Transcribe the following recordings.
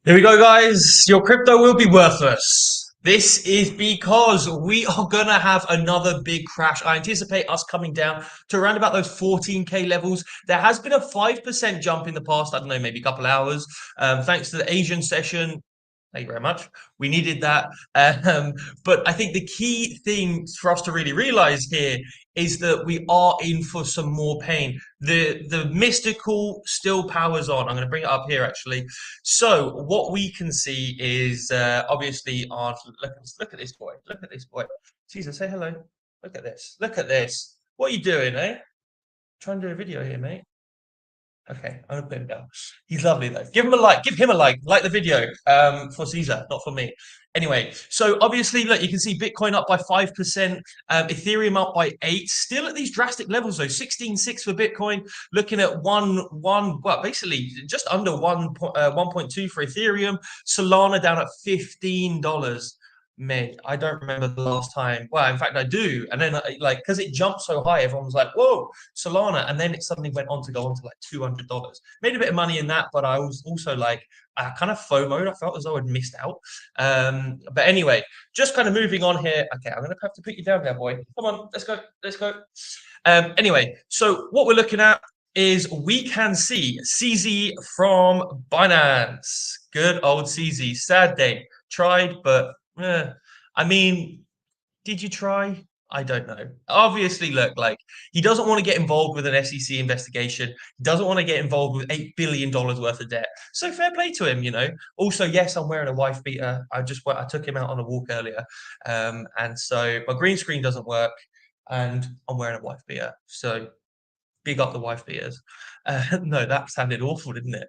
Here we go, guys. Your crypto will be worthless. This is because we are gonna have another big crash. I anticipate us coming down to around about those 14K levels. There has been a 5% jump in the past, I don't know, maybe a couple hours, thanks to the Asian session. Thank you very much. We needed that. Um, but I think the key thing for us to really realize here is that we are in for some more pain. The mystical still powers on. I'm going to bring it up here actually. So what we can see is obviously on look at this boy. Look at this boy. Caesar, say hello. Look at this. Look at this. What are you doing, eh? Trying to do a video here, mate. Okay, I'm gonna put him down. He's lovely though. Give him a like. Give him a like. Like the video. For Caesar, not for me. Anyway, so obviously, look, you can see Bitcoin up by 5%, Ethereum up by 8. Still at these drastic levels though. 16.6 for Bitcoin. Looking at well, basically just under 1.2 for Ethereum. Solana down at $15. Mate, I don't remember the last time. Well, in fact, I do. And then, like, because it jumped so high, everyone was like, "Whoa, Solana!" And then it suddenly went on to go on to like $200. Made a bit of money in that, but I was also like, I kind of FOMO'd. I felt as though I'd missed out. But anyway, just kind of moving on here. Okay, I'm gonna have to put you down there, boy. Come on, let's go, let's go. Anyway, so what we're looking at is we can see CZ from Binance. Good old CZ. Sad day. Tried, but I mean, did you try? I don't know. Obviously, look, like he doesn't want to get involved with an SEC investigation. He doesn't want to get involved with $8 billion worth of debt. So fair play to him, you know. Also, yes, I'm wearing a wife beater. I took him out on a walk earlier, and so my green screen doesn't work, and I'm wearing a wife beater. So big up the wife beaters. No, that sounded awful, didn't it?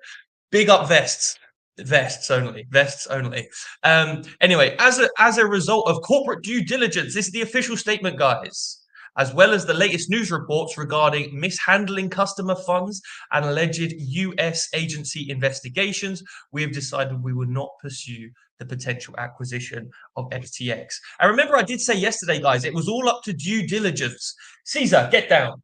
Big up vests. Vests only. Vests only. Anyway, as a result of corporate due diligence, this is the official statement, guys. As well as the latest news reports regarding mishandling customer funds and alleged US agency investigations, we have decided we will not pursue the potential acquisition of FTX. I remember I did say yesterday, guys, it was all up to due diligence. Caesar, get down.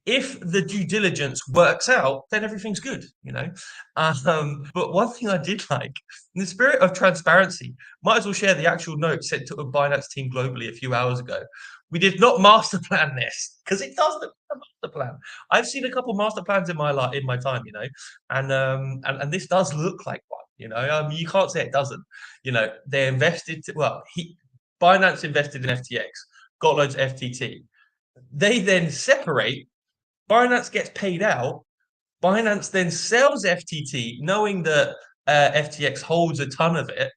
If the due diligence works out, then everything's good, you know. But one thing I did like, in the spirit of transparency, might as well share the actual note sent to a Binance team globally a few hours ago. We did not master plan this because it does look like a master plan. I've seen a couple master plans in my life, in my time, you know, and this does look like one. You know, you can't say it doesn't. You know, they invested. Binance invested in FTX, got loads of FTT. They then separate. Binance gets paid out. Binance then sells FTT, knowing that FTX holds a ton of it,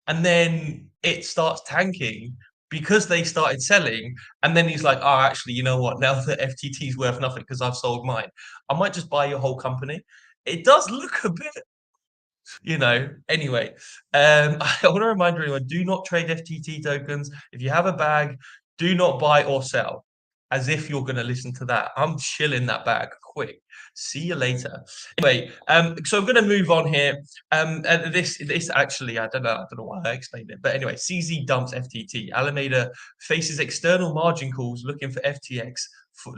and then it starts tanking because they started selling. And then he's like, "Oh, actually, you know what? Now that FTT is worth nothing because I've sold mine, I might just buy your whole company." It does look a bit, you know. Anyway, I want to remind everyone: do not trade FTT tokens. If you have a bag, do not buy or sell. As if you're going to listen to that. I'm chilling that bag quick. See you later. Anyway, so I'm going to move on here. And this actually, I don't know why I explained it, but anyway, CZ dumps FTT. Alameda faces external margin calls looking to FTX for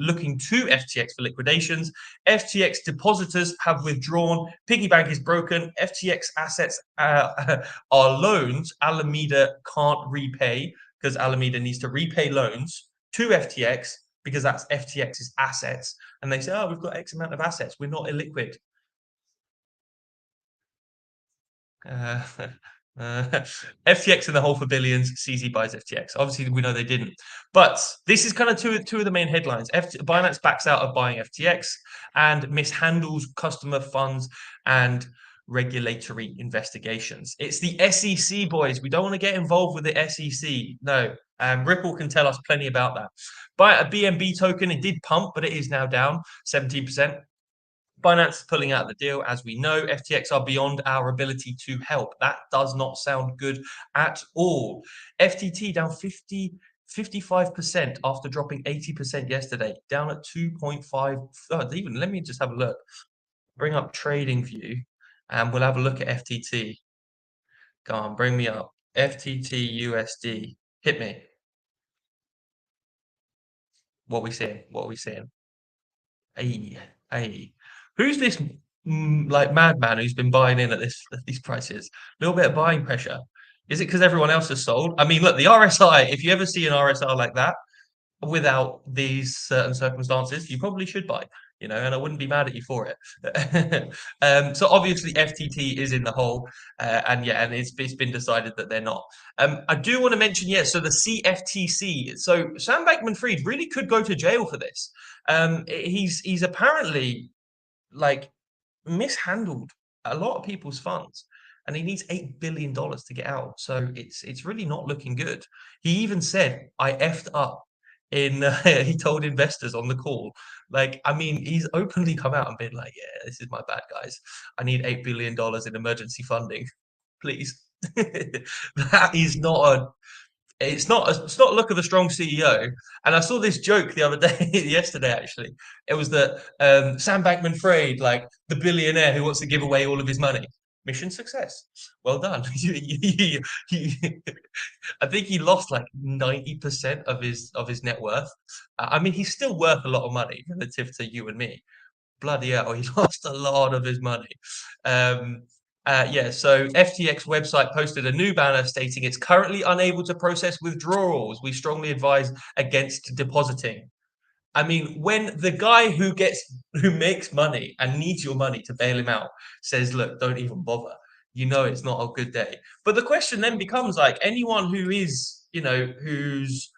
liquidations. FTX depositors have withdrawn. Piggy bank is broken. FTX assets are loans Alameda can't repay because Alameda needs to repay loans to FTX because that's FTX's assets. And they say, "Oh, we've got X amount of assets. We're not illiquid." Uh, FTX in the hole for billions. CZ buys FTX. Obviously, we know they didn't. But this is kind of two of the main headlines. Binance backs out of buying FTX and mishandles customer funds and regulatory investigations. It's the SEC, boys. We don't want to get involved with the SEC. No. Ripple can tell us plenty about that. Buy a BNB token. It did pump, but it is now down 17%. Binance is pulling out the deal. As we know, FTX are beyond our ability to help. That does not sound good at all. FTT down 55% after dropping 80% yesterday, down at 2.5. Oh, even let me just have a look. Bring up Trading View and we'll have a look at FTT. Go on, bring me up. FTT USD. Hit me. What are we seeing? What are we seeing? Hey, hey. Who's this? like madman who's been buying in at these prices. A little bit of buying pressure. Is it because everyone else has sold? I mean, look, the RSI. If you ever see an RSI like that without these certain circumstances, you probably should buy. And I wouldn't be mad at you for it. So obviously FTT is in the hole, and yeah, and it's been decided that they're not. I do want to mention, yeah, so the CFTC. So Sam Bankman-Fried really could go to jail for this. He's apparently like mishandled a lot of people's funds, and he needs $8 billion to get out. So it's really not looking good. He even said, "I effed up." In he told investors on the call, like, I mean, he's openly come out and been like, "Yeah, this is my bad, guys. I need $8 billion in emergency funding, please." That is not a it's not a look of a strong CEO. And I saw this joke the other day, yesterday actually. It was that Sam Bankman-Fried, like the billionaire who wants to give away all of his money. Mission success. Well done. I think he lost like 90% of his net worth. I mean, he's still worth a lot of money relative to you and me. Bloody hell, he lost a lot of his money. Um, yeah, so FTX website posted a new banner stating it's currently unable to process withdrawals. We strongly advise against depositing. I mean, when the guy who makes money and needs your money to bail him out says, "Look, don't even bother," it's not a good day. But the question then becomes like anyone who is, who's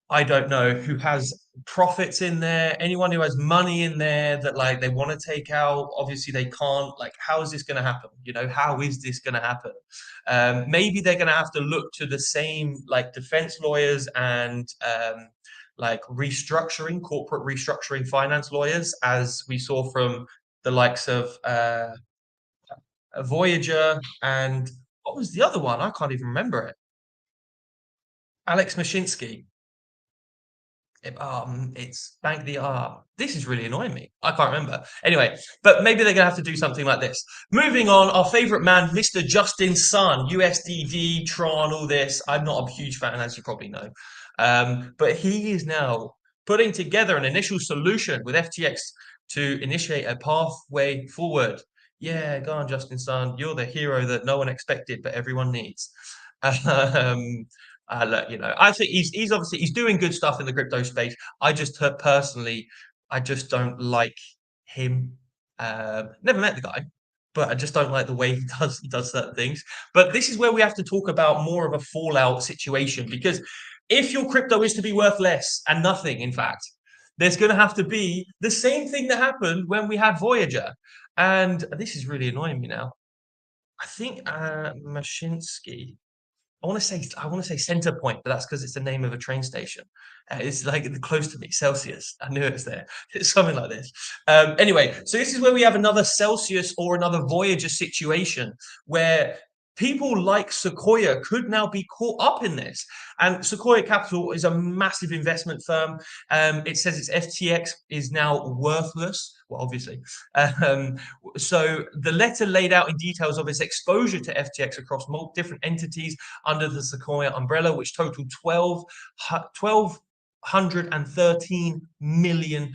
I don't know, who has profits in there, anyone who has money in there that like they want to take out, obviously they can't. Like, how is this going to happen? How is this going to happen? Maybe they're going to have to look to the same like defense lawyers and like corporate restructuring finance lawyers as we saw from the likes of Voyager and what was the other one? I can't even remember it. Alex Mashinsky. It's Bank the This is really annoying me. I can't remember. Anyway, but maybe they're gonna have to do something like this. Moving on, our favorite man, Mr. Justin Sun, USDD, Tron, all this. I'm not a huge fan, as you probably know. But he is now putting together an initial solution with FTX to initiate a pathway forward. Yeah, go on, Justin Sun. You're the hero that no one expected, but everyone needs. Um, look, I think he's obviously he's doing good stuff in the crypto space. I just personally, I just don't like him. Never met the guy, but I just don't like the way he does certain things. But this is where we have to talk about more of a fallout situation because if your crypto is to be worth less and nothing, in fact, there's going to have to be the same thing that happened when we had Voyager, and this is really annoying me now. I think Mashinsky. I want to say Center Point, but that's because it's the name of a train station. It's like close to me, Celsius. I knew it was there. It's something like this. Anyway, so this is where we have another Celsius or another Voyager situation where people like Sequoia could now be caught up in this. And Sequoia Capital is a massive investment firm. It says its FTX is now worthless. Well, obviously. Um, so the letter laid out in details of its exposure to FTX across multiple different entities under the Sequoia umbrella, which totaled $1,213 million.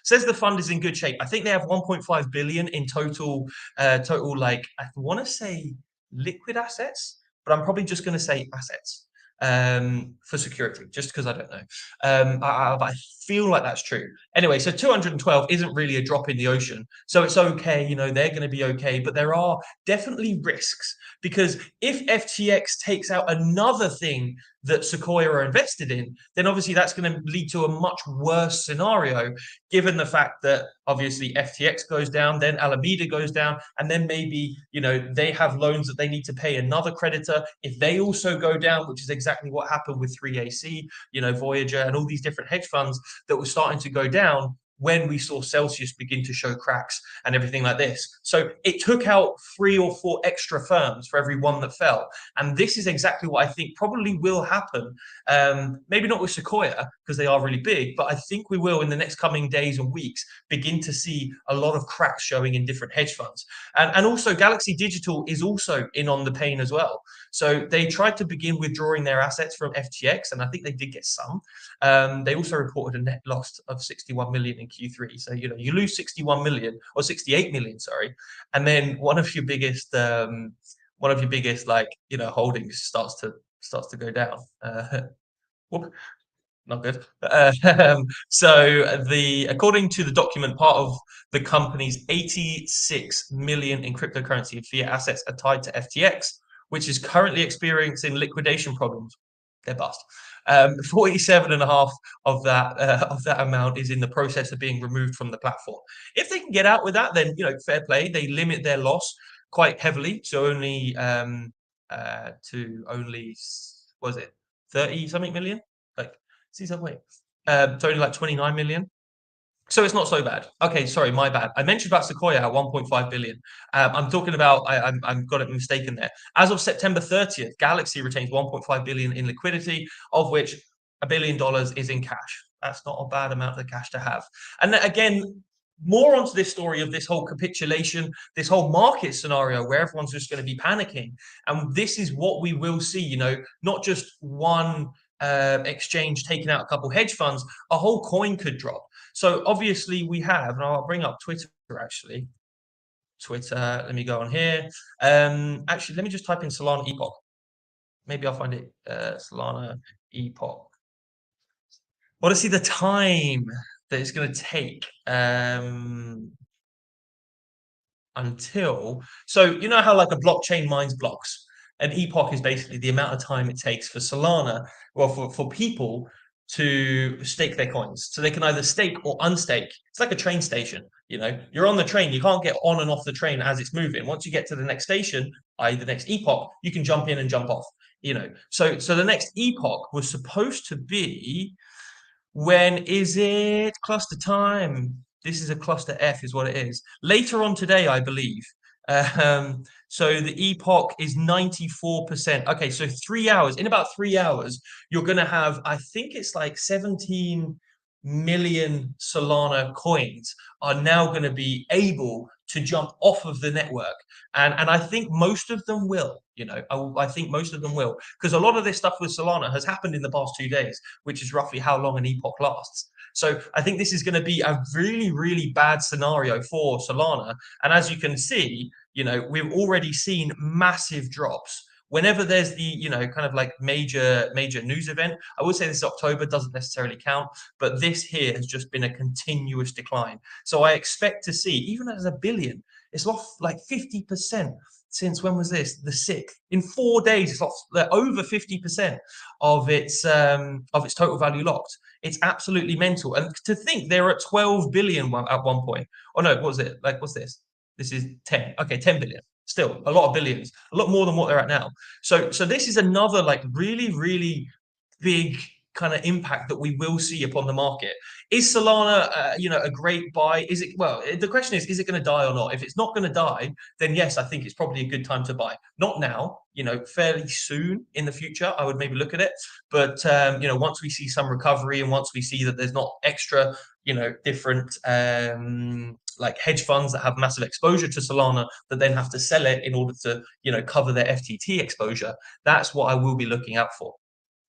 Says the fund is in good shape. I think they have 1.5 billion in total, like I want to say liquid assets, but I'm probably just going to say assets for security, just because I don't know. I feel like that's true. Anyway, so 212 isn't really a drop in the ocean, so it's okay. They're going to be okay, but there are definitely risks because if FTX takes out another thing that Sequoia are invested in, then obviously that's going to lead to a much worse scenario, given the fact that obviously FTX goes down, then Alameda goes down, and then maybe, they have loans that they need to pay another creditor. If they also go down, which is exactly what happened with 3AC, Voyager, and all these different hedge funds that were starting to go down, when we saw Celsius begin to show cracks and everything like this. So it took out 3 or 4 extra firms for every one that fell. And this is exactly what I think probably will happen. Maybe not with Sequoia, because they are really big, but I think we will in the next coming days and weeks begin to see a lot of cracks showing in different hedge funds. And also Galaxy Digital is also in on the pain as well. So they tried to begin withdrawing their assets from FTX, and I think they did get some. They also reported a net loss of 61 million in in Q3. So you lose 61 million or 68 million, sorry, and then one of your biggest like holdings starts to go down. Whoop, not good. So according to the document, part of the company's 86 million in cryptocurrency and fiat assets are tied to FTX, which is currently experiencing liquidation problems. They're bust. 47 and a half of that amount is in the process of being removed from the platform. If they can get out with that, then fair play. They limit their loss quite heavily, so only to only was it 30 something million? Like, see that way. It's only like 29 million. So it's not so bad. Okay, sorry, my bad. I mentioned about Sequoia at 1.5 billion. I'm talking about I'm got it mistaken there. As of September 30th, Galaxy retains 1.5 billion in liquidity, of which $1 billion is in cash. That's not a bad amount of cash to have. And then, again, more onto this story of this whole capitulation, this whole market scenario where everyone's just going to be panicking. And this is what we will see, not just one exchange taking out a couple hedge funds, a whole coin could drop. So obviously we have, and I'll bring up Twitter actually. Twitter, let me go on here. Actually, let me just type in Solana Epoch. Maybe I'll find it. Solana Epoch. Want to see the time that it's going to take until. So you know how like a blockchain mines blocks. An epoch is basically the amount of time it takes for Solana, well, for people to stake their coins. So they can either stake or unstake. It's like a train station. You're on the train, you can't get on and off the train as it's moving. Once you get to the next station, i.e. the next epoch, you can jump in and jump off. So the next epoch was supposed to be, when is it? Cluster time. This is a cluster F is what it is. Later on today, I believe. So the epoch is 94%. Okay, so 3 hours. In about 3 hours, you're going to have, I think it's like 17 million Solana coins are now going to be able to jump off of the network. And I think most of them will, I think most of them will, because a lot of this stuff with Solana has happened in the past 2 days, which is roughly how long an epoch lasts. So I think this is going to be a really, really bad scenario for Solana. And as you can see, we've already seen massive drops. Whenever there's the, kind of like major news event, I would say this is October, doesn't necessarily count, but this here has just been a continuous decline. So I expect to see, even as a billion, it's lost like 50% since when was this? The 6th. In 4 days, it's lost over 50% of its total value locked. It's absolutely mental. And to think they're at 12 billion at one point. Oh no, what was it? Like, what's this? This is 10. Okay, 10 billion. Still a lot of billions, a lot more than what they're at now. So this is another like really, really big kind of impact that we will see upon the market. Is Solana, a great buy? Is it? Well, the question is it going to die or not? If it's not going to die, then yes, I think it's probably a good time to buy. Not now, fairly soon in the future, I would maybe look at it. But once we see some recovery and once we see that there's not extra, different like hedge funds that have massive exposure to Solana that then have to sell it in order to, cover their FTT exposure, that's what I will be looking out for.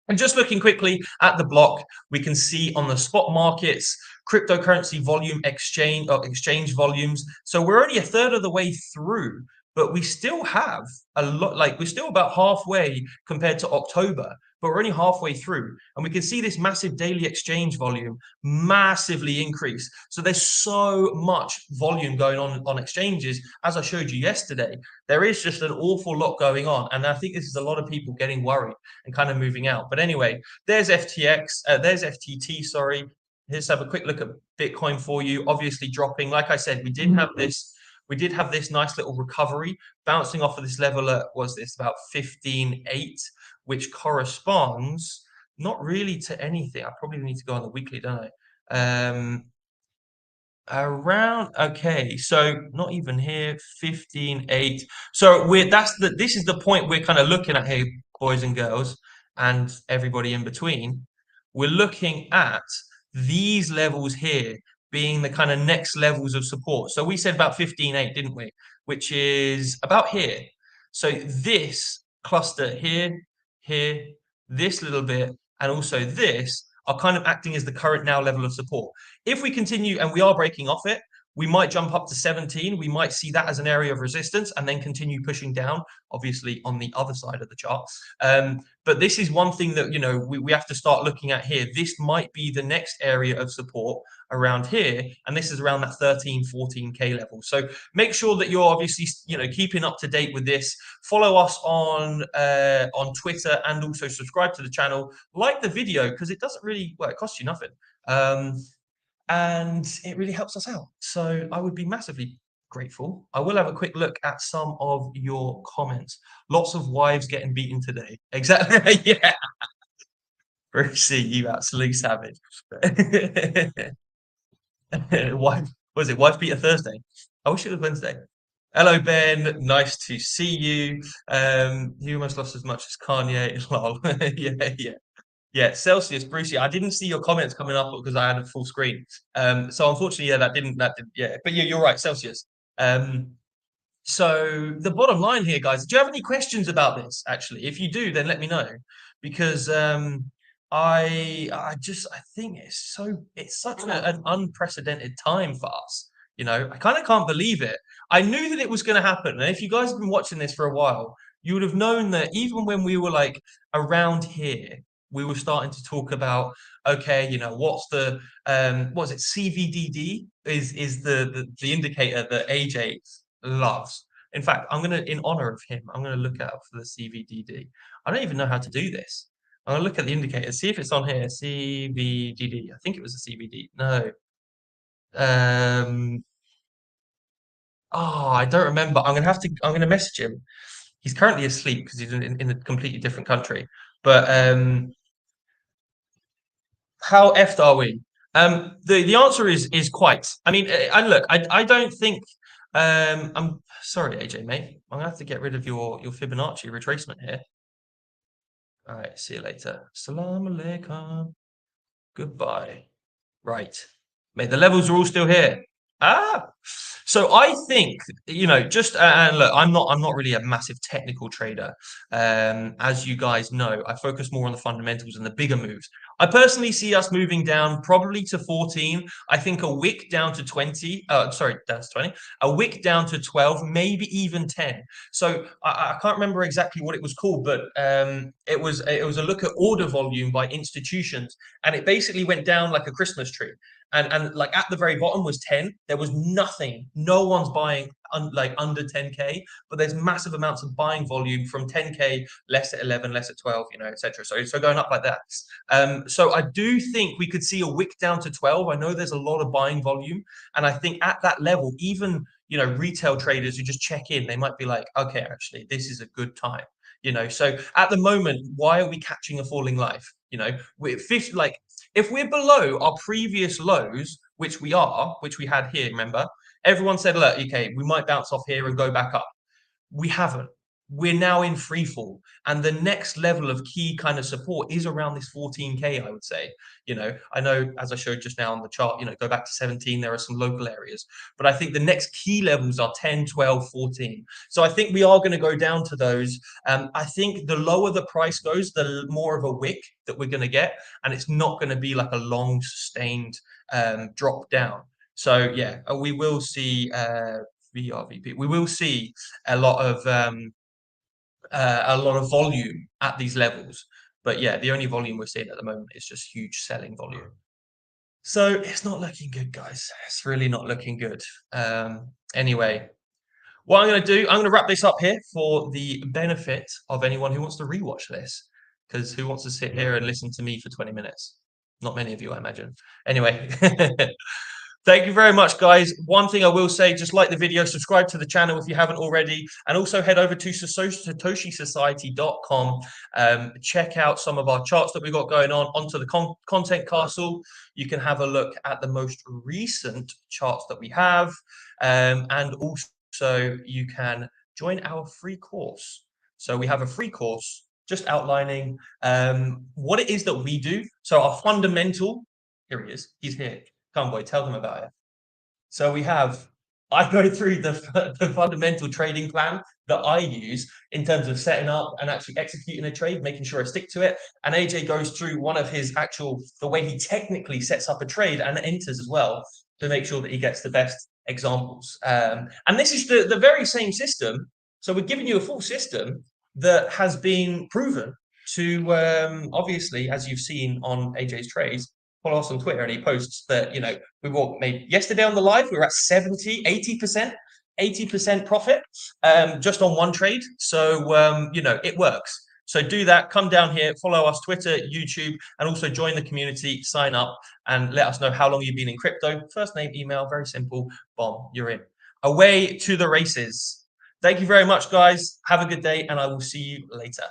And just looking quickly at the block, we can see on the spot markets, cryptocurrency volume exchange volumes. So we're only a third of the way through, but we still have a lot, like we're still about halfway compared to October, but we're only halfway through. And we can see this massive daily exchange volume massively increase. So there's so much volume going on exchanges. As I showed you yesterday, there is just an awful lot going on. And I think this is a lot of people getting worried and kind of moving out. But anyway, there's there's FTT, sorry. Let's have a quick look at Bitcoin for you. Obviously dropping. Like I said, we did have this nice little recovery bouncing off of this level at, was this about 15.8, which corresponds not really to anything. I probably need to go on the weekly, don't I? Okay, so not even here, 15.8. So this is the point we're kind of looking at here, boys and girls, and everybody in between. We're looking at these levels here being the kind of next levels of support. So we said about 15.8, didn't we? Which is about here. So this cluster here, this little bit, and also this are kind of acting as the current now level of support. If we continue and we are breaking off it, we might jump up to 17. We might see that as an area of resistance and then continue pushing down, obviously on the other side of the chart. But this is one thing that, we have to start looking at here. This might be the next area of support around here. And this is around that 13, 14K level. So make sure that you're obviously, keeping up to date with this. Follow us on Twitter and also subscribe to the channel. Like the video because it doesn't really, well, it costs you nothing. And it really helps us out. So I would be massively grateful. I will have a quick look at some of your comments. Lots of wives getting beaten today. Exactly. Yeah. Brucey, you absolute savage. Wife, was it wife beater Thursday? I wish it was Wednesday. Hello, Ben. Nice to see you. You almost lost as much as Kanye. Lol. Yeah, yeah. Yeah, Celsius, Brucey. I didn't see your comments coming up because I had a full screen. So unfortunately, yeah, yeah. But yeah, you're right, Celsius. So the bottom line here, guys, do you have any questions about this? Actually, if you do, then let me know because I think it's such an unprecedented time for us. I kind of can't believe it. I knew that it was going to happen, and if you guys have been watching this for a while, you would have known that even when we were like around here, we were starting to talk about okay, what's the what is it? CVDD is the indicator that AJ loves. In fact, in honor of him, I'm gonna look out for the CVDD. I don't even know how to do this. I'm gonna look at the indicator, see if it's on here. CVDD. I think it was a CVD. No. Um. Oh, I don't remember. I'm gonna message him. He's currently asleep because he's in a completely different country. But how effed are we? The answer is quite. I mean, and look, I don't think. I'm sorry, AJ, mate. I'm gonna have to get rid of your Fibonacci retracement here. All right, see you later. Salam alaikum. Goodbye. Right, mate. The levels are all still here. Ah, so I think just and look, I'm not really a massive technical trader. As you guys know, I focus more on the fundamentals and the bigger moves. I personally see us moving down probably to 14. I think a wick down to 20. Sorry, down to 20. A wick down to 12, maybe even 10. So I can't remember exactly what it was called, but it was a look at order volume by institutions, and it basically went down like a Christmas tree. And like at the very bottom was 10. There was nothing. No one's buying like under 10K, but there's massive amounts of buying volume from 10K, less at 11, less at 12, etc. So going up like that. So I do think we could see a wick down to 12. I know there's a lot of buying volume, and I think at that level, even retail traders who just check in, they might be like, okay, actually, this is a good time. So at the moment, why are we catching a falling life? Like if we're below our previous lows, which we had here, remember, everyone said, look, okay, we might bounce off here and go back up. We haven't. We're now in free fall, and the next level of key kind of support is around this 14K, I would say. I know, as I showed just now on the chart, go back to 17, there are some local areas, but I think the next key levels are 10, 12, 14. So I think we are going to go down to those. I think the lower the price goes, the more of a wick that we're going to get, and it's not going to be like a long sustained drop down. So yeah, we will see VRVP. We will see a lot of volume at these levels. But yeah, the only volume we're seeing at the moment is just huge selling volume. So it's not looking good, guys. It's really not looking good. Anyway, what I'm going to do, I'm going to wrap this up here for the benefit of anyone who wants to rewatch this. Because who wants to sit here and listen to me for 20 minutes? Not many of you, I imagine. Anyway, thank you very much, guys. One thing I will say, just like the video, subscribe to the channel if you haven't already, and also head over to SatoshiSociety.com. Check out some of our charts that we've got going on onto the content castle. You can have a look at the most recent charts that we have, and also you can join our free course. So we have a free course just outlining what it is that we do. So our fundamental, here he is, he's here. Come on, boy, tell them about it. So we have I go through the fundamental trading plan that I use in terms of setting up and actually executing a trade, making sure I stick to it. And AJ goes through one of his actual, the way he technically sets up a trade and enters as well to make sure that he gets the best examples. And this is the very same system. So we're giving you a full system that has been proven to, obviously, as you've seen on AJ's trades, follow us on Twitter, and he posts that, we were made yesterday on the live, we were at 70, 80% profit just on one trade. So, it works. So do that. Come down here, follow us, Twitter, YouTube, and also join the community, sign up, and let us know how long you've been in crypto. First name, email, very simple. Bomb, you're in. Away to the races. Thank you very much, guys. Have a good day, and I will see you later.